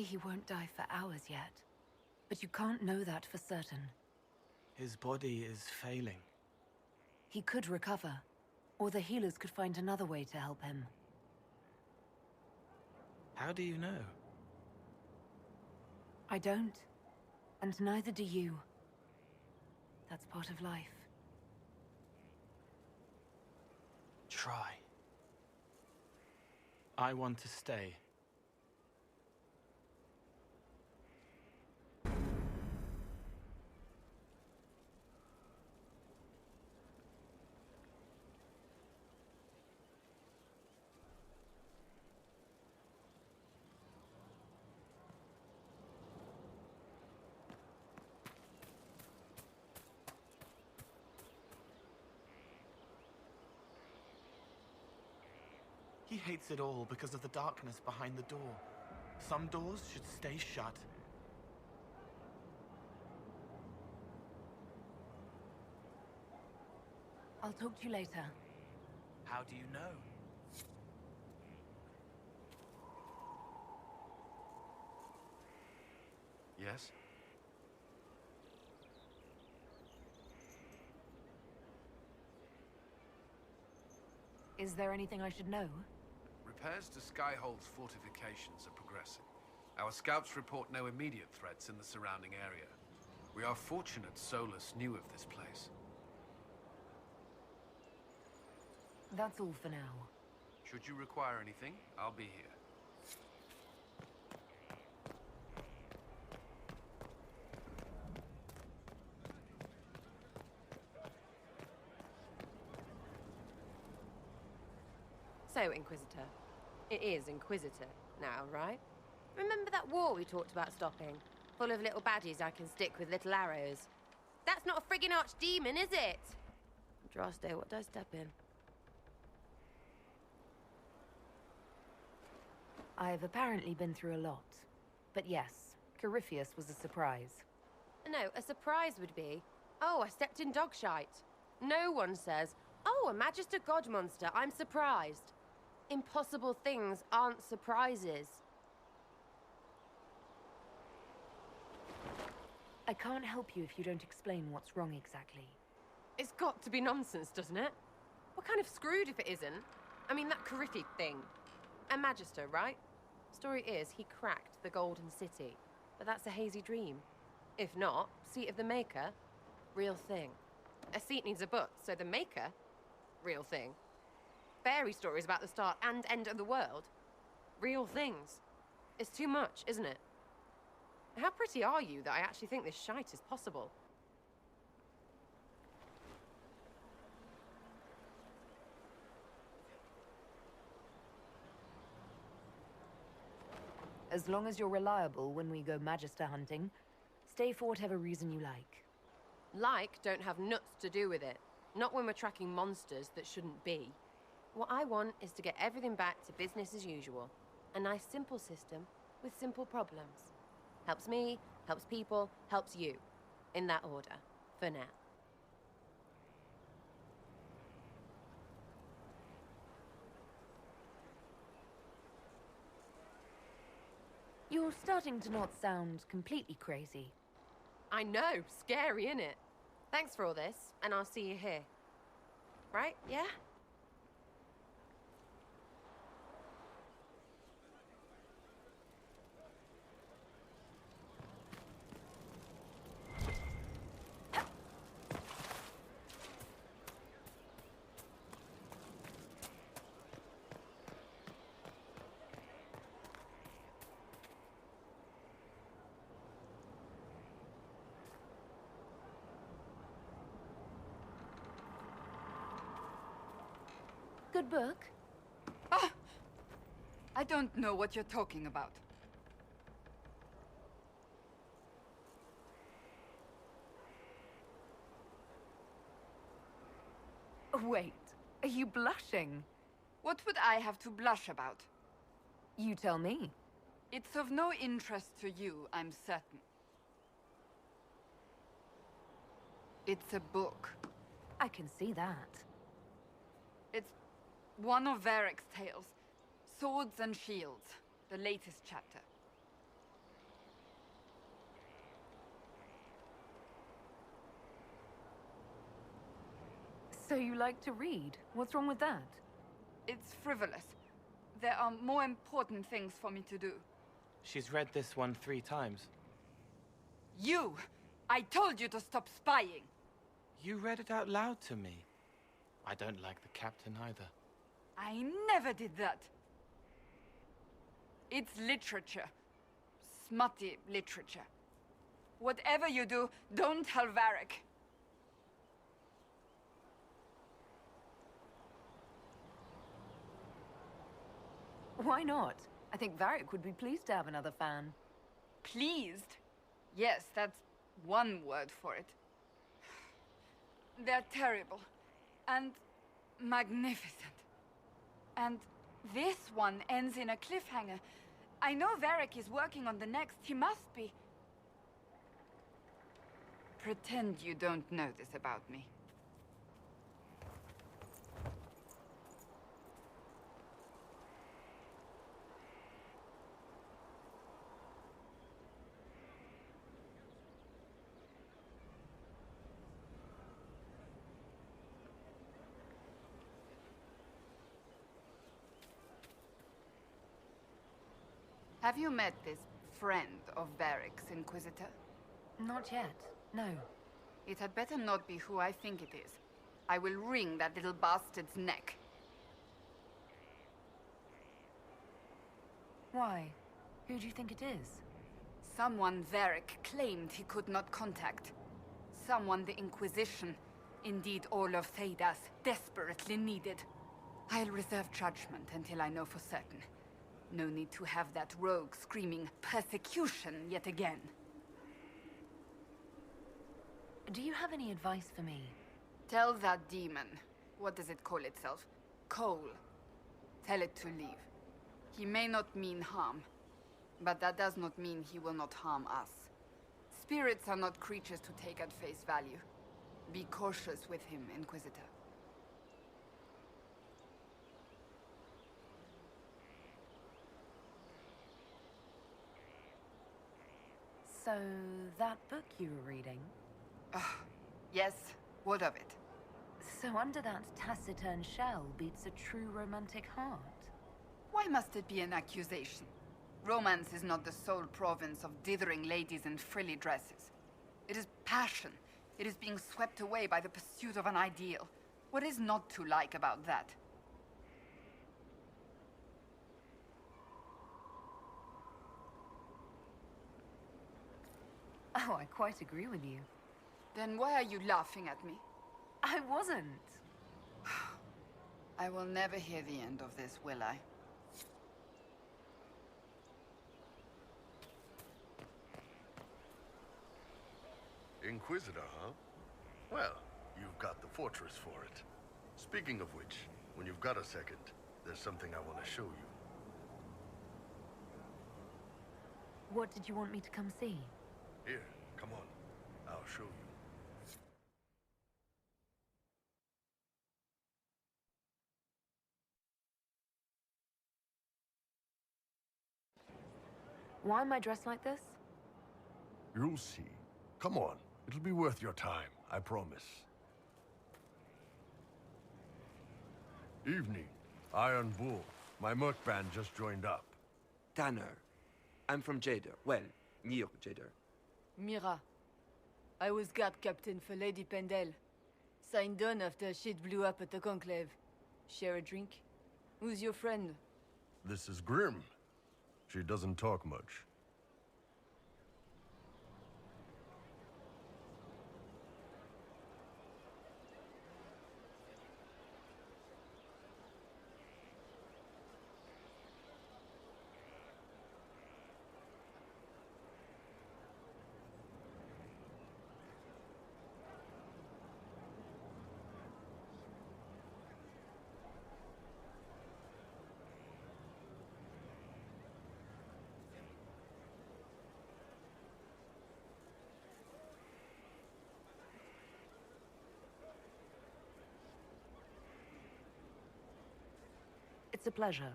say he won't die for hours yet, but you can't know that for certain. His body is failing. He could recover, or the healers could find another way to help him. How do you know? I don't, and neither do you. That's part of life. Try. I want to stay. He hates it all because of the darkness behind the door. Some doors should stay shut. I'll talk to you later. How do you know? Yes? Is there anything I should know? Repairs to Skyhold's fortifications are progressing. Our scouts report no immediate threats in the surrounding area. We are fortunate Solus knew of this place. That's all for now. Should you require anything, I'll be here. So, Inquisitor. It is Inquisitor now, right? Remember that war we talked about stopping? Full of little baddies I can stick with little arrows. That's not a friggin' archdemon, is it? Droste, what do I step in? I've apparently been through a lot. But yes, Corypheus was a surprise. No, a surprise would be, oh, I stepped in dog shite. No one says, oh, a Magister God monster, I'm surprised. Impossible things aren't surprises. I can't help you if you don't explain what's wrong exactly. It's got to be nonsense, doesn't it? We're kind of screwed if it isn't. I mean, that Coryphe thing. A Magister, right? Story is, he cracked the Golden City. But that's a hazy dream. If not, Seat of the Maker, real thing. A seat needs a butt, so the Maker, real thing. Fairy stories about the start and end of the world, real things. It's too much, isn't it? How pretty are you that I actually think this shite is possible? As long as you're reliable when we go Magister hunting, stay for whatever reason you like. Like don't have nuts to do with it. Not when we're tracking monsters that shouldn't be. What I want is to get everything back to business as usual. A nice simple system with simple problems. Helps me, helps people, helps you. In that order. For now. You're starting to not sound completely crazy. I know, scary, innit? Thanks for all this, and I'll see you here. Right, yeah? Good book? Ah! I don't know what you're talking about. Wait, are you blushing? What would I have to blush about? You tell me. It's of no interest to you, I'm certain. It's a book. I can see that. It's one of Varric's tales. Swords and Shields, the latest chapter. So you like to read? What's wrong with that? It's frivolous. There are more important things for me to do. She's read this one 3 times. You! I told you to stop spying! You read it out loud to me. I don't like the captain either. I never did that. It's literature. Smutty literature. Whatever you do, don't tell Varric. Why not? I think Varric would be pleased to have another fan. Pleased? Yes, that's one word for it. They're terrible. And magnificent. And this one ends in a cliffhanger. I know Varric is working on the next. He must be. Pretend you don't know this about me. Have you met this friend of Varric's, Inquisitor? Not yet, no. It had better not be who I think it is. I will wring that little bastard's neck. Why? Who do you think it is? Someone Varric claimed he could not contact. Someone the Inquisition, indeed all of Theidas, desperately needed. I'll reserve judgment until I know for certain. No need to have that rogue screaming persecution yet again. Do you have any advice for me? Tell that demon, what does it call itself? Cole. Tell it to leave. He may not mean harm, but that does not mean he will not harm us. Spirits are not creatures to take at face value. Be cautious with him, Inquisitor. So, that book you were reading? Yes, what of it? So under that taciturn shell beats a true romantic heart? Why must it be an accusation? Romance is not the sole province of dithering ladies in frilly dresses. It is passion. It is being swept away by the pursuit of an ideal. What is not to like about that? Oh, I quite agree with you. Then why are you laughing at me? I wasn't. I will never hear the end of this, will I? Inquisitor, huh? Well, you've got the fortress for it. Speaking of which, when you've got a second, there's something I want to show you. What did you want me to come see? Here, come on. I'll show you. Why am I dressed like this? You'll see. Come on. It'll be worth your time, I promise. Evening. Iron Bull. My merc band just joined up. Tanner. I'm from Jader. Well, near Jader. Mira. I was guard captain for Lady Pendel. Signed on after shit blew up at the Conclave. Share a drink? Who's your friend? This is Grim. She doesn't talk much. It's a pleasure.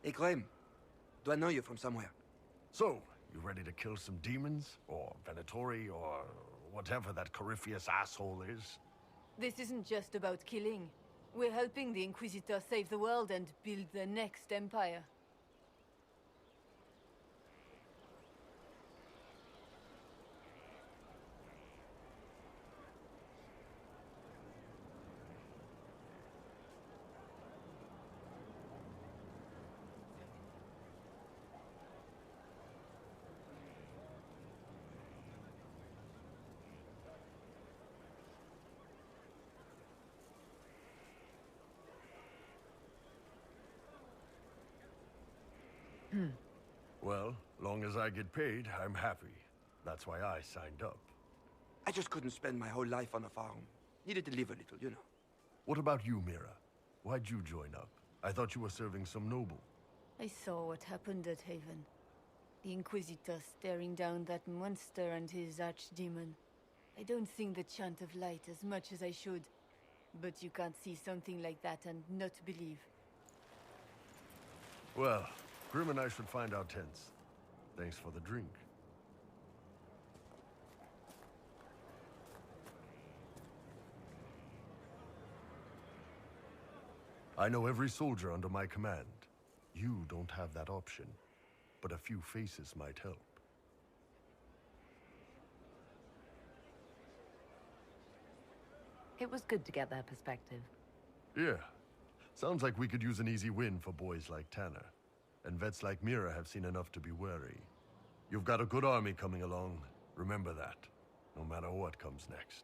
Hey, Graham. Do I know you from somewhere? So, you ready to kill some demons? Or Venatori? Or whatever that Corypheus asshole is? This isn't just about killing. We're helping the Inquisitor save the world and build the next empire. Well, long as I get paid, I'm happy. That's why I signed up. I just couldn't spend my whole life on a farm. Needed to live a little, you know. What about you, Mira? Why'd you join up? I thought you were serving some noble. I saw what happened at Haven. The Inquisitor staring down that monster and his archdemon. I don't sing the chant of light as much as I should. But you can't see something like that and not believe. Well, Grim and I should find our tents. Thanks for the drink. I know every soldier under my command. You don't have that option, but a few faces might help. It was good to get their perspective. Yeah. Sounds like we could use an easy win for boys like Tanner. And vets like Mira have seen enough to be wary. You've got a good army coming along. Remember that, no matter what comes next.